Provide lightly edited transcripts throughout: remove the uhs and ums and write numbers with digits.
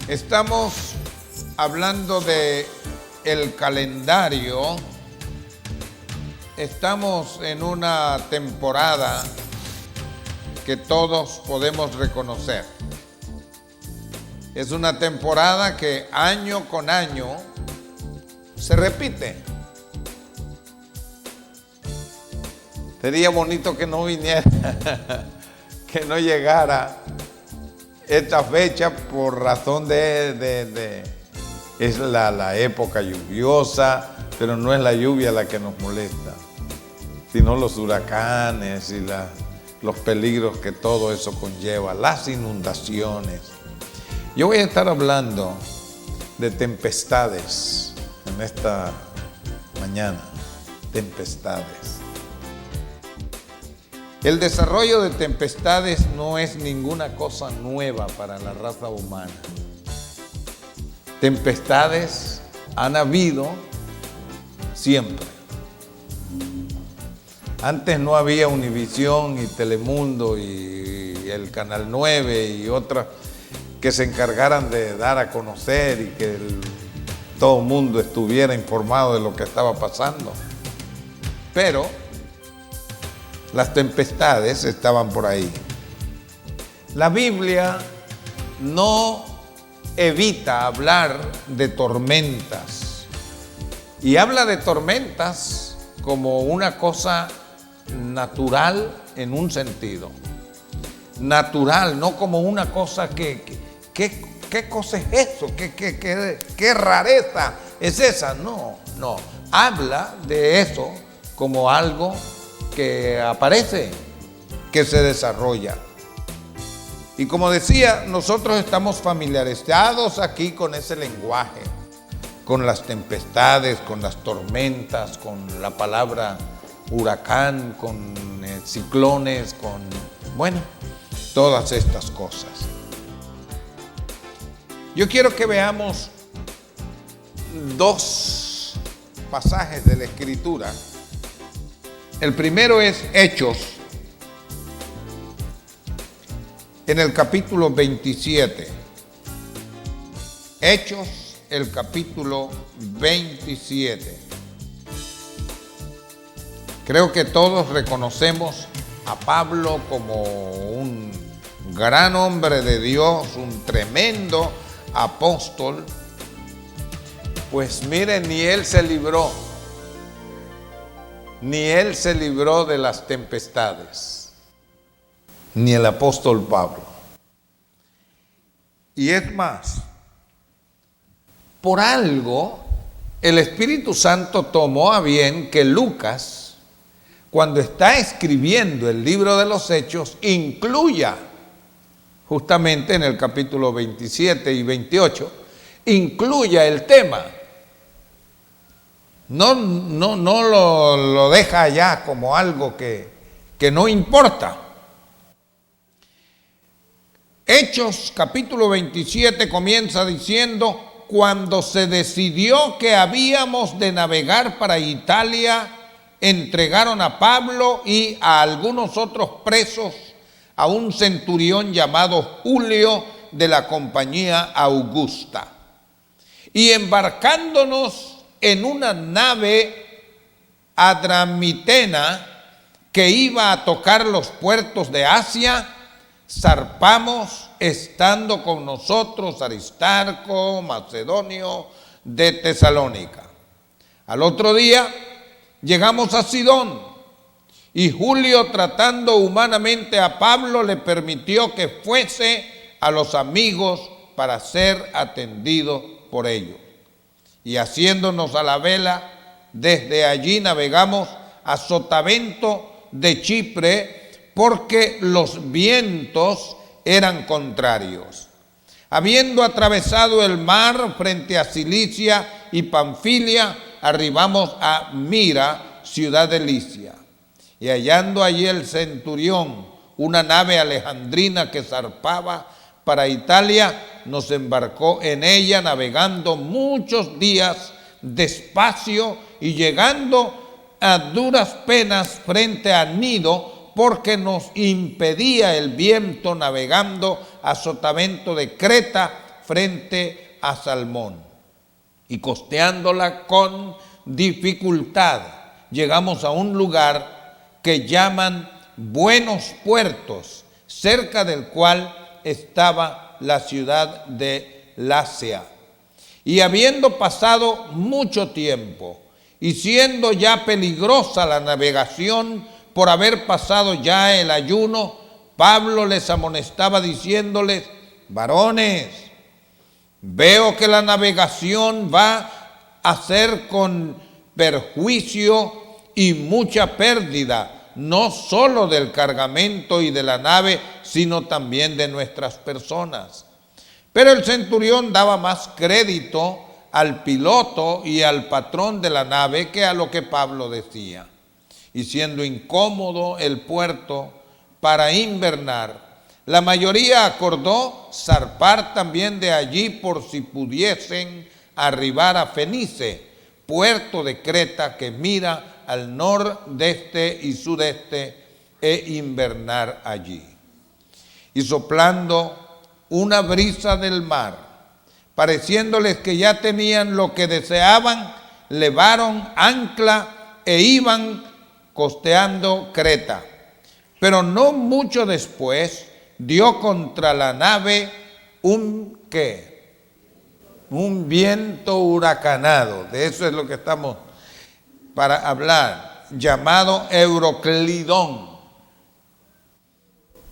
Estamos hablando de el calendario. Estamos en una temporada que todos podemos reconocer. Es una temporada que año con año se repite. Sería bonito que no viniera, que no llegara esta fecha por razón es la época lluviosa, pero no es la lluvia la que nos molesta, sino los huracanes y los peligros que todo eso conlleva, las inundaciones. Yo voy a estar hablando de tempestades en esta mañana, tempestades. El desarrollo de tempestades no es ninguna cosa nueva para la raza humana. Tempestades han habido siempre. Antes no había Univisión y Telemundo y el Canal 9 y otras que se encargaran de dar a conocer y que todo el mundo estuviera informado de lo que estaba pasando. Pero las tempestades estaban por ahí. La Biblia no evita hablar de tormentas y habla de tormentas como una cosa natural en un sentido. Natural, no como una cosa ¿qué cosa es eso? ¿Qué rareza es esa? No. Habla de eso como algo que aparece, que se desarrolla. Y como decía, nosotros estamos familiarizados aquí con ese lenguaje, con las tempestades, con las tormentas, con la palabra huracán, con ciclones, con, todas estas cosas. Yo quiero que veamos dos pasajes de la Escritura. El primero es Hechos, en el capítulo 27. Hechos, el capítulo 27. Creo que todos reconocemos a Pablo como un gran hombre de Dios, un tremendo apóstol. Pues miren, ni él se libró de las tempestades, ni el apóstol Pablo. Y es más, por algo el Espíritu Santo tomó a bien que Lucas, cuando está escribiendo el libro de los Hechos, incluya justamente en el capítulo 27 y 28, incluya el tema. No lo deja allá como algo que no importa. Hechos capítulo 27 comienza diciendo: cuando se decidió que habíamos de navegar para Italia, entregaron a Pablo y a algunos otros presos a un centurión llamado Julio de la compañía Augusta. Y embarcándonos en una nave adramitena que iba a tocar los puertos de Asia, zarpamos, estando con nosotros Aristarco, Macedonio de Tesalónica. Al otro día llegamos a Sidón, y Julio, tratando humanamente a Pablo, le permitió que fuese a los amigos para ser atendido por ellos. Y haciéndonos a la vela, desde allí navegamos a Sotavento de Chipre, porque los vientos eran contrarios. Habiendo atravesado el mar frente a Cilicia y Panfilia, arribamos a Mira, ciudad de Licia. Y hallando allí el centurión una nave alejandrina que zarpaba para Italia, nos embarcó en ella, navegando muchos días despacio y llegando a duras penas frente a Gnido, porque nos impedía el viento, navegando a sotavento de Creta frente a Salmón. Y costeándola con dificultad, llegamos a un lugar que llaman Buenos Puertos, cerca del cual estaba la ciudad de Lasea. Y habiendo pasado mucho tiempo, y siendo ya peligrosa la navegación por haber pasado ya el ayuno, Pablo les amonestaba diciéndoles: varones, veo que la navegación va a ser con perjuicio y mucha pérdida, no solo del cargamento y de la nave, sino también de nuestras personas. Pero el centurión daba más crédito al piloto y al patrón de la nave que a lo que Pablo decía. Y siendo incómodo el puerto para invernar, la mayoría acordó zarpar también de allí por si pudiesen arribar a Fenice, puerto de Creta que mira al nordeste y sudeste, e invernar allí. Y soplando una brisa del mar, pareciéndoles que ya tenían lo que deseaban, levaron ancla e iban costeando Creta. Pero no mucho después dio contra la nave un viento huracanado. De eso es lo que estamos para hablar, llamado Euroclidón.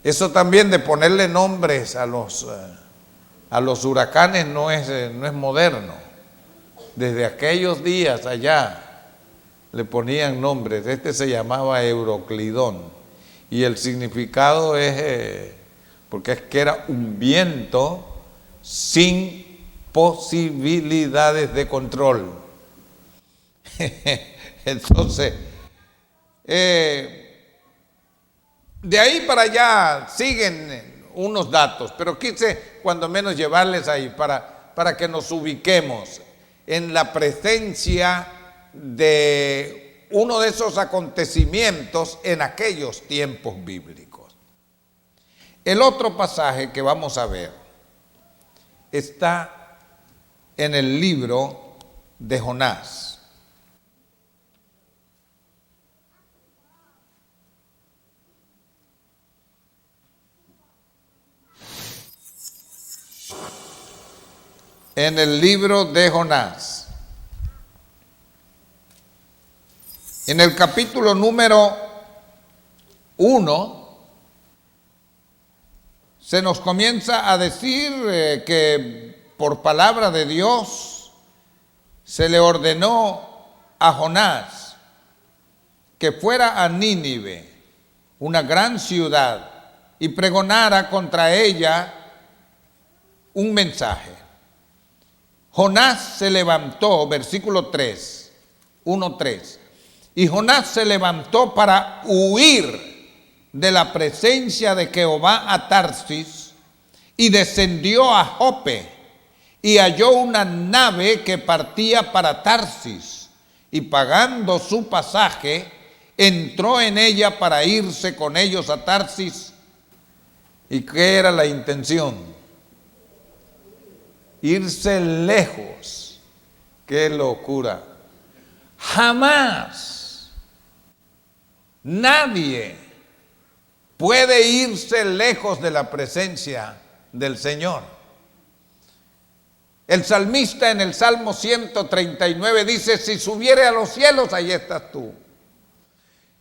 Eso también de ponerle nombres a los huracanes no es moderno. Desde aquellos días allá le ponían nombres. Este se llamaba Euroclidón. Y el significado es, porque es que era un viento sin posibilidades de control. Entonces, de ahí para allá siguen unos datos, pero quise cuando menos llevarles ahí para que nos ubiquemos en la presencia de uno de esos acontecimientos en aquellos tiempos bíblicos. El otro pasaje que vamos a ver está en el libro de Jonás. En el libro de Jonás, en el capítulo número 1, se nos comienza a decir que por palabra de Dios se le ordenó a Jonás que fuera a Nínive, una gran ciudad, y pregonara contra ella un mensaje. Jonás se levantó, versículo 3, 1:3, y Jonás se levantó para huir de la presencia de Jehová a Tarsis, y descendió a Jope, y halló una nave que partía para Tarsis, y pagando su pasaje, entró en ella para irse con ellos a Tarsis. ¿Y qué era la intención? Irse lejos. ¡Qué locura! Jamás nadie puede irse lejos de la presencia del Señor. El salmista en el Salmo 139 dice: si subiere a los cielos, ahí estás tú.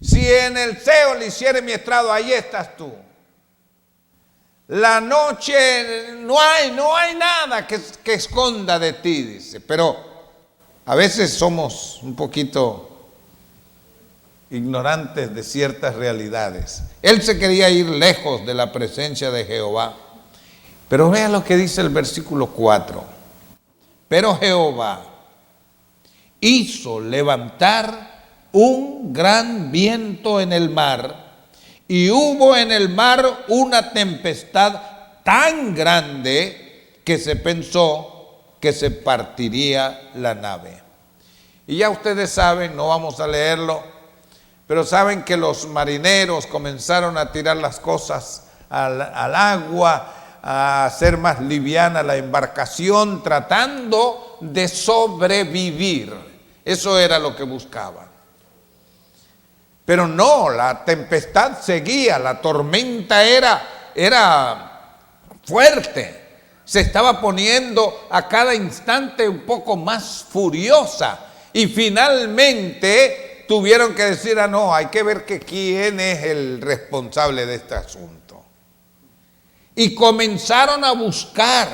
Si en el Seol hiciere mi estrado, ahí estás tú. La noche no hay nada que esconda de ti, dice. Pero a veces somos un poquito ignorantes de ciertas realidades. Él se quería ir lejos de la presencia de Jehová. Pero vea lo que dice el versículo 4. Pero Jehová hizo levantar un gran viento en el mar, y hubo en el mar una tempestad tan grande que se pensó que se partiría la nave. Y ya ustedes saben, no vamos a leerlo, pero saben que los marineros comenzaron a tirar las cosas al agua, a hacer más liviana la embarcación, tratando de sobrevivir. Eso era lo que buscaban. Pero no, la tempestad seguía, la tormenta era fuerte. Se estaba poniendo a cada instante un poco más furiosa. Y finalmente tuvieron que decir, no, hay que ver que quién es el responsable de este asunto. Y comenzaron a buscar.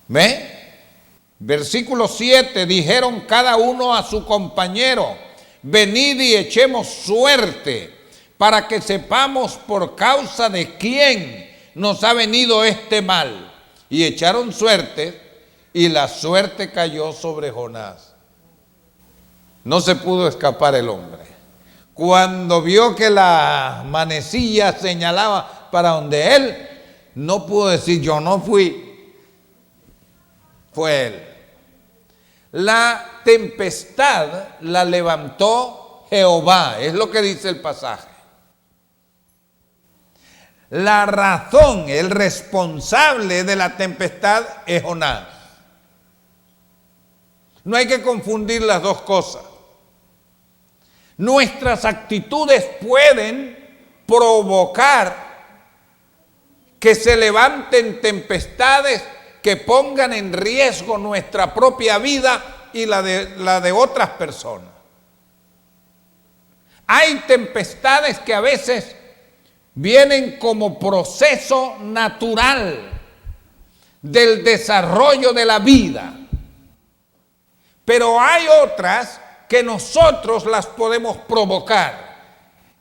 ¿Ve? Versículo 7, dijeron cada uno a su compañero: venid y echemos suerte, para que sepamos por causa de quién nos ha venido este mal. Y echaron suerte, y la suerte cayó sobre Jonás. No se pudo escapar el hombre. Cuando vio que la manecilla señalaba para donde él, no pudo decir yo no fui, fue él. La tempestad la levantó Jehová, es lo que dice el pasaje. La razón, el responsable de la tempestad es Jonás. No hay que confundir las dos cosas. Nuestras actitudes pueden provocar que se levanten tempestades que pongan en riesgo nuestra propia vida y la de otras personas. Hay tempestades que a veces vienen como proceso natural del desarrollo de la vida, pero hay otras que nosotros las podemos provocar,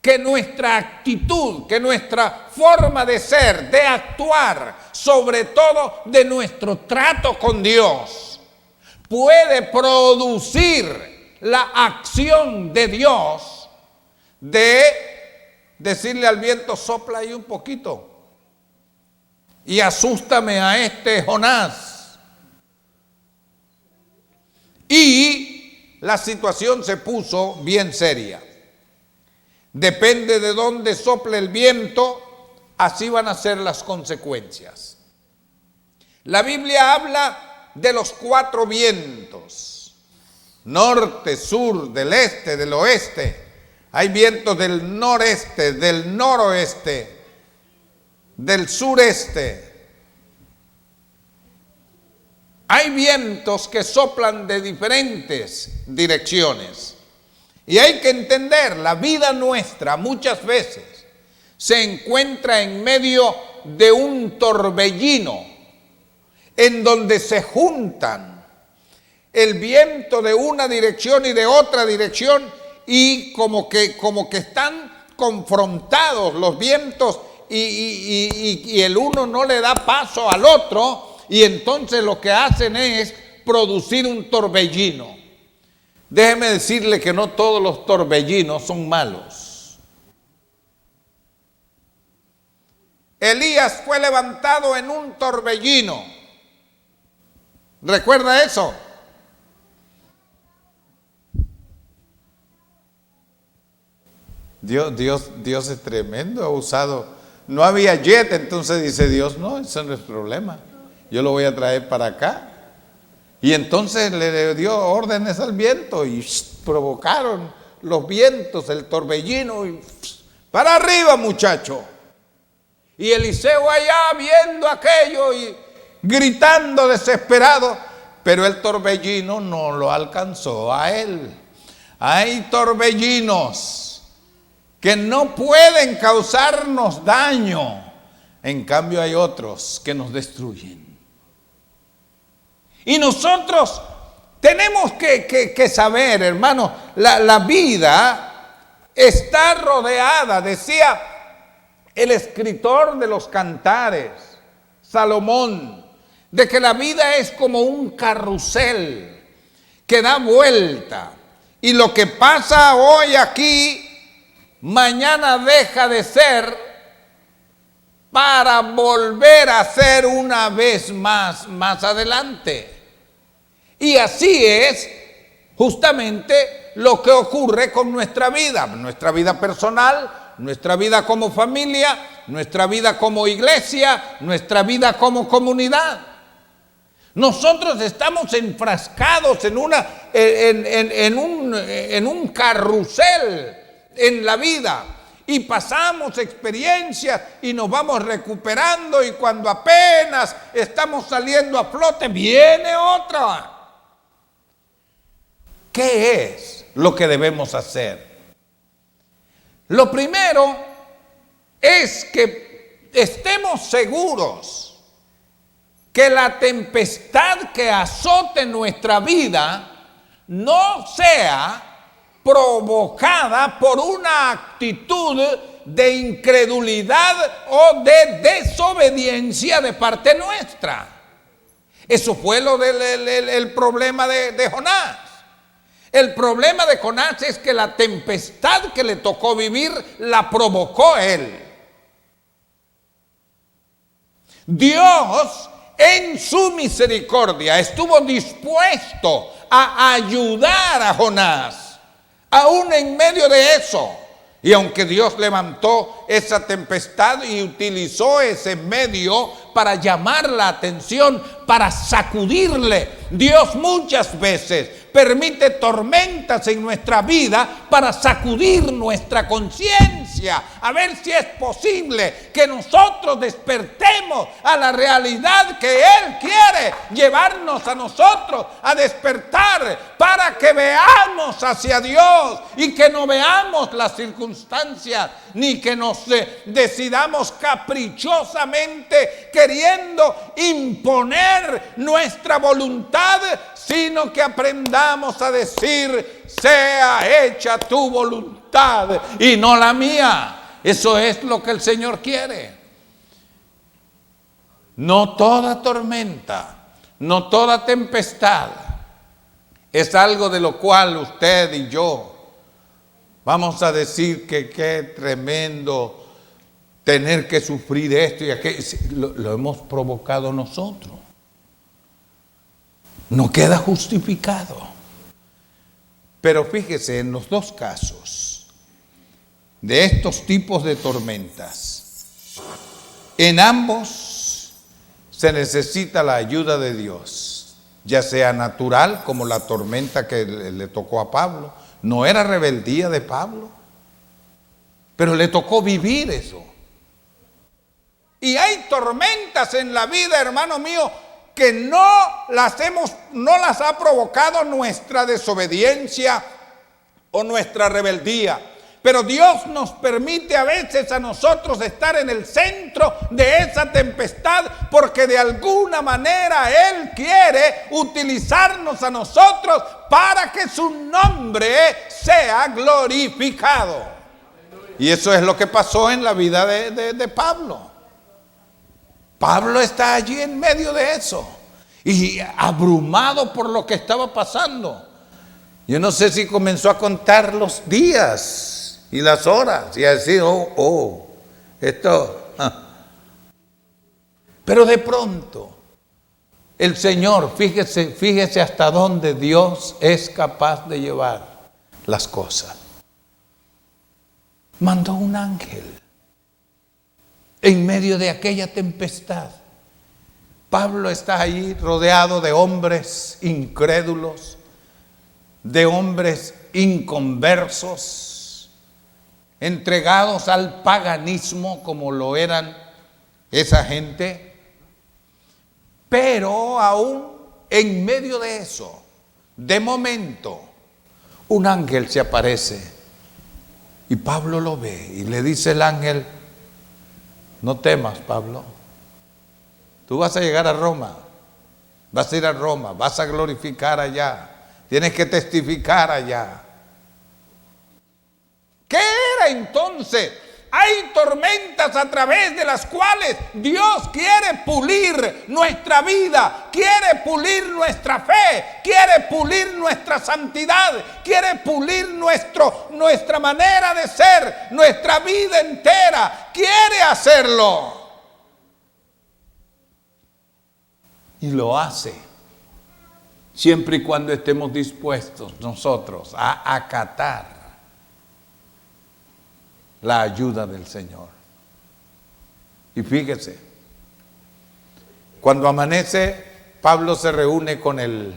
que nuestra actitud, que nuestra forma de ser, de actuar, sobre todo de nuestro trato con Dios, puede producir la acción de Dios de decirle al viento: sopla ahí un poquito y asústame a este Jonás. Y la situación se puso bien seria. Depende de dónde sople el viento, así van a ser las consecuencias. La Biblia habla de los 4 vientos: norte, sur, del este, del oeste. Hay vientos del noreste, del noroeste, del sureste. Hay vientos que soplan de diferentes direcciones. Y hay que entender, la vida nuestra muchas veces se encuentra en medio de un torbellino en donde se juntan el viento de una dirección y de otra dirección, y como que están confrontados los vientos y el uno no le da paso al otro, y entonces lo que hacen es producir un torbellino. Déjeme decirle que no todos los torbellinos son malos. Elías fue levantado en un torbellino. ¿Recuerda eso? Dios es tremendo, ha usado. No había jet, entonces dice Dios: no, eso no es problema, yo lo voy a traer para acá. Y entonces le dio órdenes al viento y provocaron los vientos, el torbellino, y para arriba, muchacho. Y Eliseo allá viendo aquello y gritando desesperado, pero el torbellino no lo alcanzó a él. Hay torbellinos que no pueden causarnos daño, en cambio hay otros que nos destruyen. Y nosotros tenemos que saber, hermano, la vida está rodeada, decía el escritor de los Cantares, Salomón, de que la vida es como un carrusel que da vuelta. Y lo que pasa hoy aquí, mañana deja de ser para volver a ser una vez más adelante. Y así es justamente lo que ocurre con nuestra vida personal, nuestra vida como familia, nuestra vida como iglesia, nuestra vida como comunidad. Nosotros estamos enfrascados en un carrusel en la vida y pasamos experiencias y nos vamos recuperando, y cuando apenas estamos saliendo a flote viene otra. ¿Qué es lo que debemos hacer? Lo primero es que estemos seguros que la tempestad que azote nuestra vida no sea provocada por una actitud de incredulidad o de desobediencia de parte nuestra. Eso fue el problema de Jonás. El problema de Jonás es que la tempestad que le tocó vivir la provocó él. Dios, en su misericordia, estuvo dispuesto a ayudar a Jonás, aún en medio de eso. Y aunque Dios levantó esa tempestad y utilizó ese medio para llamar la atención, para sacudirle, Dios muchas veces permite tormentas en nuestra vida para sacudir nuestra conciencia, a ver si es posible que nosotros despertemos a la realidad que Él quiere llevarnos a nosotros a despertar, para que veamos hacia Dios y que no veamos las circunstancias, ni que nos decidamos caprichosamente queriendo imponer nuestra voluntad, sino que aprendamos a decir: sea hecha tu voluntad y no la mía. Eso es lo que el Señor quiere. No toda tormenta, no toda tempestad es algo de lo cual usted y yo vamos a decir que qué tremendo tener que sufrir esto y aquello. Lo hemos provocado nosotros. No queda justificado. Pero fíjese, en los dos casos de estos tipos de tormentas, en ambos se necesita la ayuda de Dios, ya sea natural, como la tormenta que le tocó a Pablo. No era rebeldía de Pablo, pero le tocó vivir eso. Y hay tormentas en la vida, hermano mío, que no las ha provocado nuestra desobediencia o nuestra rebeldía. Pero Dios nos permite a veces a nosotros estar en el centro de esa tempestad, porque de alguna manera Él quiere utilizarnos a nosotros para que su nombre sea glorificado. Y eso es lo que pasó en la vida de Pablo. Pablo está allí en medio de eso y abrumado por lo que estaba pasando. Yo no sé si comenzó a contar los días y las horas y a decir, esto. Pero de pronto el Señor, fíjese hasta dónde Dios es capaz de llevar las cosas. Mandó un ángel en medio de aquella tempestad. Pablo está ahí rodeado de hombres incrédulos, de hombres inconversos, entregados al paganismo como lo eran esa gente. Pero aún en medio de eso, de momento, un ángel se aparece y Pablo lo ve y le dice el ángel: no temas, Pablo, tú vas a llegar a Roma, vas a ir a Roma, vas a glorificar allá, tienes que testificar allá. ¿Qué era entonces Hay tormentas a través de las cuales Dios quiere pulir nuestra vida, quiere pulir nuestra fe, quiere pulir nuestra santidad, quiere pulir nuestra manera de ser, nuestra vida entera. Quiere hacerlo. Y lo hace, siempre y cuando estemos dispuestos nosotros a acatar la ayuda del Señor. Y fíjese, cuando amanece, Pablo se reúne con el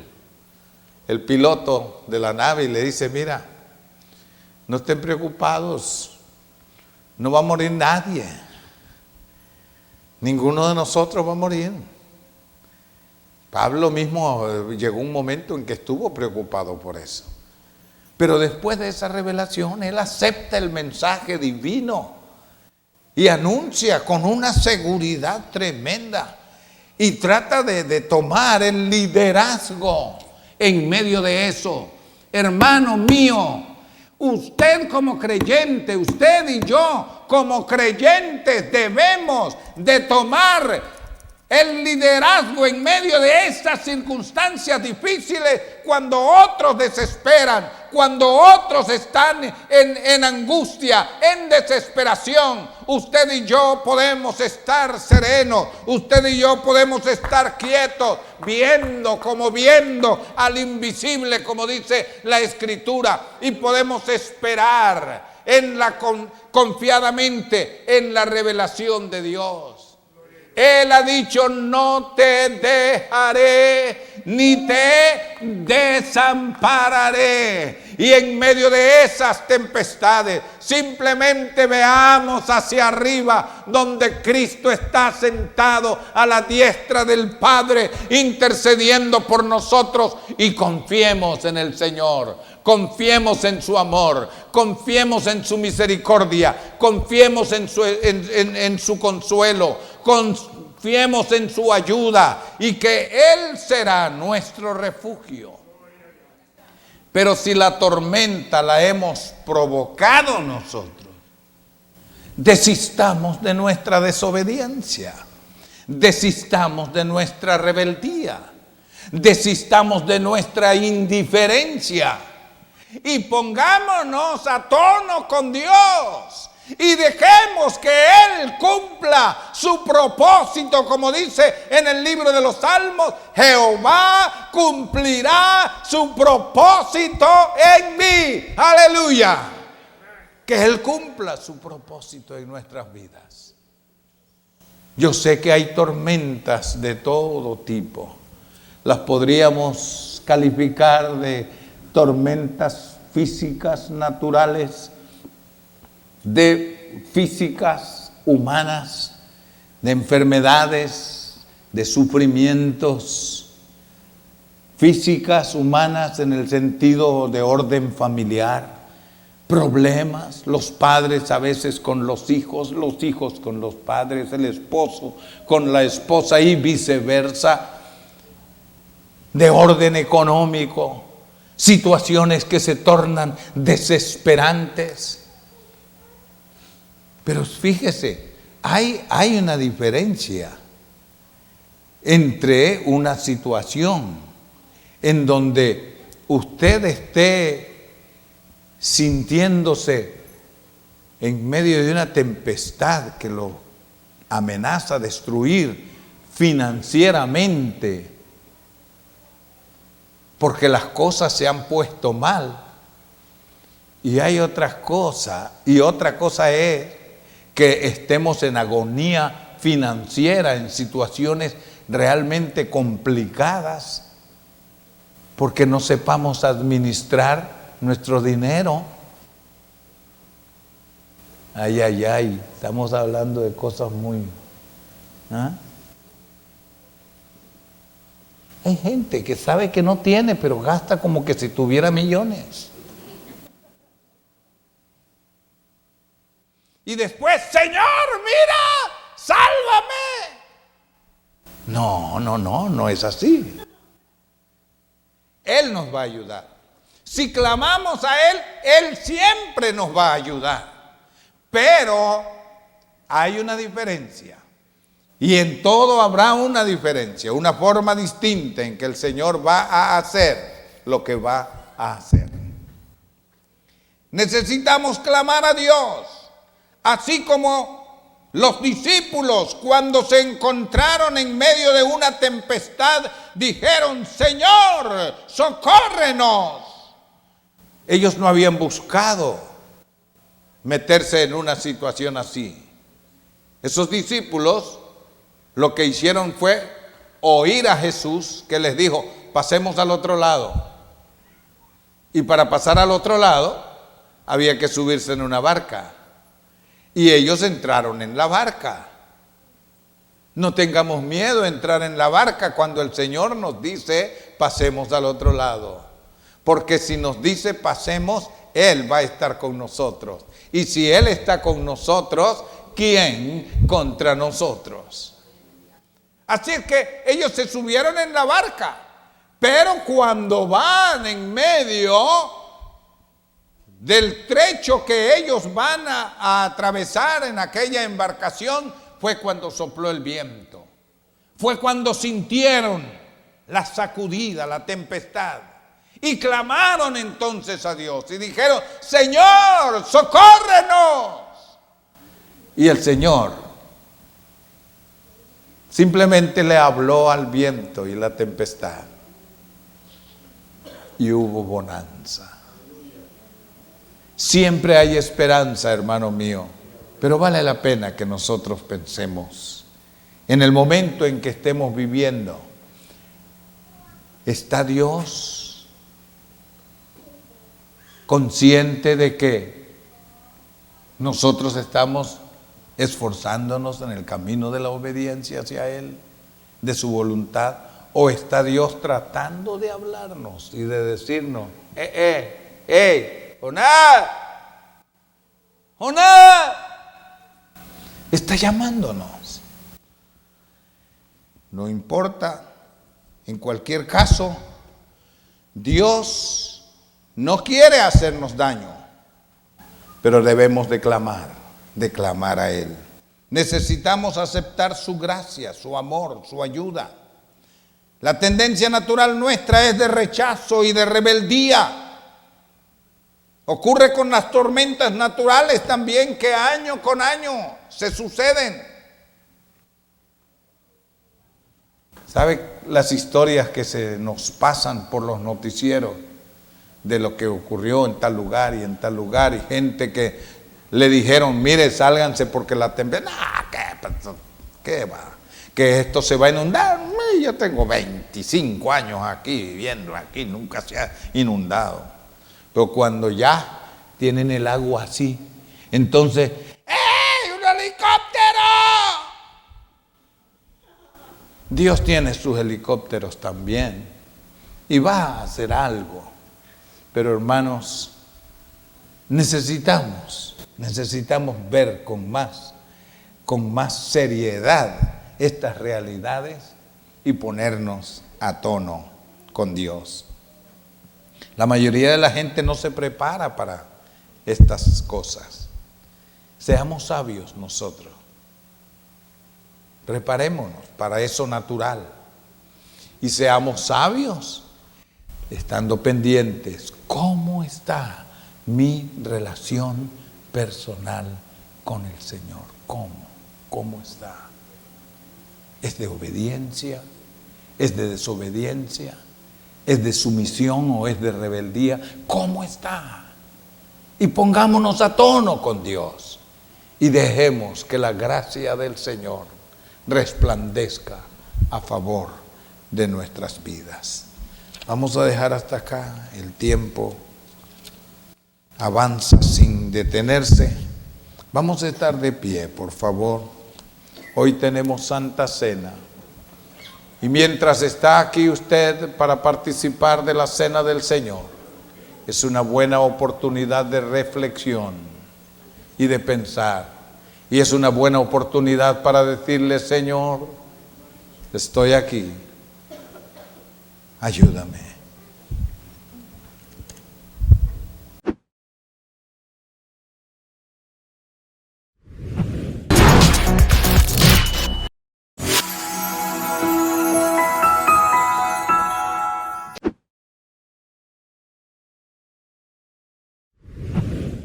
piloto de la nave y le dice: mira, no estén preocupados, no va a morir nadie, ninguno de nosotros va a morir. Pablo mismo llegó un momento en que estuvo preocupado por eso. Pero después de esa revelación, él acepta el mensaje divino y anuncia con una seguridad tremenda y trata de tomar el liderazgo en medio de eso. Hermano mío, usted como creyente, usted y yo como creyentes debemos de tomar el liderazgo en medio de estas circunstancias difíciles, cuando otros desesperan, cuando otros están en angustia, en desesperación. Usted y yo podemos estar serenos, usted y yo podemos estar quietos, viendo al invisible, como dice la Escritura, y podemos esperar confiadamente en la revelación de Dios. Él ha dicho: no te dejaré ni te desampararé. Y en medio de esas tempestades, simplemente veamos hacia arriba, donde Cristo está sentado a la diestra del Padre, intercediendo por nosotros, y confiemos en el Señor. Confiemos en su amor, confiemos en su misericordia, confiemos en su consuelo, confiemos en su ayuda, y que Él será nuestro refugio. Pero si la tormenta la hemos provocado nosotros, desistamos de nuestra desobediencia, desistamos de nuestra rebeldía, desistamos de nuestra indiferencia, y pongámonos a tono con Dios y dejemos que Él cumpla su propósito, como dice en el libro de los Salmos: Jehová cumplirá su propósito en mí. Aleluya. Que Él cumpla su propósito en nuestras vidas. Yo sé que hay tormentas de todo tipo. Las podríamos calificar de tormentas físicas, naturales, de físicas humanas, de enfermedades, de sufrimientos, físicas humanas en el sentido de orden familiar, problemas, los padres a veces con los hijos con los padres, el esposo con la esposa y viceversa, de orden económico, situaciones que se tornan desesperantes. Pero fíjese, hay una diferencia entre una situación en donde usted esté sintiéndose en medio de una tempestad que lo amenaza destruir financieramente, porque las cosas se han puesto mal. Y hay otras cosas, y otra cosa es que estemos en agonía financiera, en situaciones realmente complicadas, porque no sepamos administrar nuestro dinero. Ay, estamos hablando de cosas muy... Hay gente que sabe que no tiene, pero gasta como que si tuviera millones. Y después: Señor, mira, sálvame. No es así. Él nos va a ayudar. Si clamamos a Él, Él siempre nos va a ayudar. Pero hay una diferencia. Y en todo habrá una diferencia, una forma distinta en que el Señor va a hacer lo que va a hacer. Necesitamos clamar a Dios, así como los discípulos cuando se encontraron en medio de una tempestad dijeron: Señor, socórrenos. Ellos no habían buscado meterse en una situación así. Esos discípulos lo que hicieron fue oír a Jesús, que les dijo: pasemos al otro lado. Y para pasar al otro lado había que subirse en una barca. Y ellos entraron en la barca. No tengamos miedo a entrar en la barca cuando el Señor nos dice: pasemos al otro lado. Porque si nos dice pasemos, Él va a estar con nosotros. Y si Él está con nosotros, ¿quién contra nosotros? Así es que ellos se subieron en la barca, pero cuando van en medio del trecho que ellos van a atravesar en aquella embarcación, fue cuando sopló el viento, fue cuando sintieron la sacudida, la tempestad, y clamaron entonces a Dios y dijeron: Señor, socórrenos. Y el Señor simplemente le habló al viento y la tempestad, y hubo bonanza. Siempre hay esperanza, hermano mío, pero vale la pena que nosotros pensemos en el momento en que estemos viviendo. ¿Está Dios consciente de que nosotros estamos esforzándonos en el camino de la obediencia hacia Él, de su voluntad? ¿O está Dios tratando de hablarnos y de decirnos: Jonás, Jonás, está llamándonos? No importa, en cualquier caso, Dios no quiere hacernos daño, pero debemos de clamar a Él. Necesitamos aceptar su gracia, su amor, su ayuda. La tendencia natural nuestra es de rechazo y de rebeldía. Ocurre con las tormentas naturales también, que año con año se suceden. ¿Sabe las historias que se nos pasan por los noticieros de lo que ocurrió en tal lugar y en tal lugar? Y gente que le dijeron: mire, sálganse porque la tempestad, ¿qué va? Que esto se va a inundar. Yo tengo 25 años aquí, viviendo aquí, nunca se ha inundado. Pero cuando ya tienen el agua así, entonces, ¡ey, un helicóptero! Dios tiene sus helicópteros también y va a hacer algo. Pero hermanos, necesitamos ver con más seriedad estas realidades y ponernos a tono con Dios. La mayoría de la gente no se prepara para estas cosas. Seamos sabios nosotros. Preparémonos para eso natural. Y seamos sabios estando pendientes. ¿Cómo está mi relación personal con el Señor? ¿Cómo está? ¿Es de obediencia? ¿Es de desobediencia? ¿Es de sumisión o es de rebeldía? ¿Cómo está? Y pongámonos a tono con Dios y dejemos que la gracia del Señor resplandezca a favor de nuestras vidas. Vamos a dejar hasta acá. El tiempo avanza sin detenerse. Vamos a estar de pie, por favor. Hoy tenemos Santa Cena. Y mientras está aquí usted para participar de la Cena del Señor, es una buena oportunidad de reflexión y de pensar. Y es una buena oportunidad para decirle: Señor, estoy aquí, ayúdame.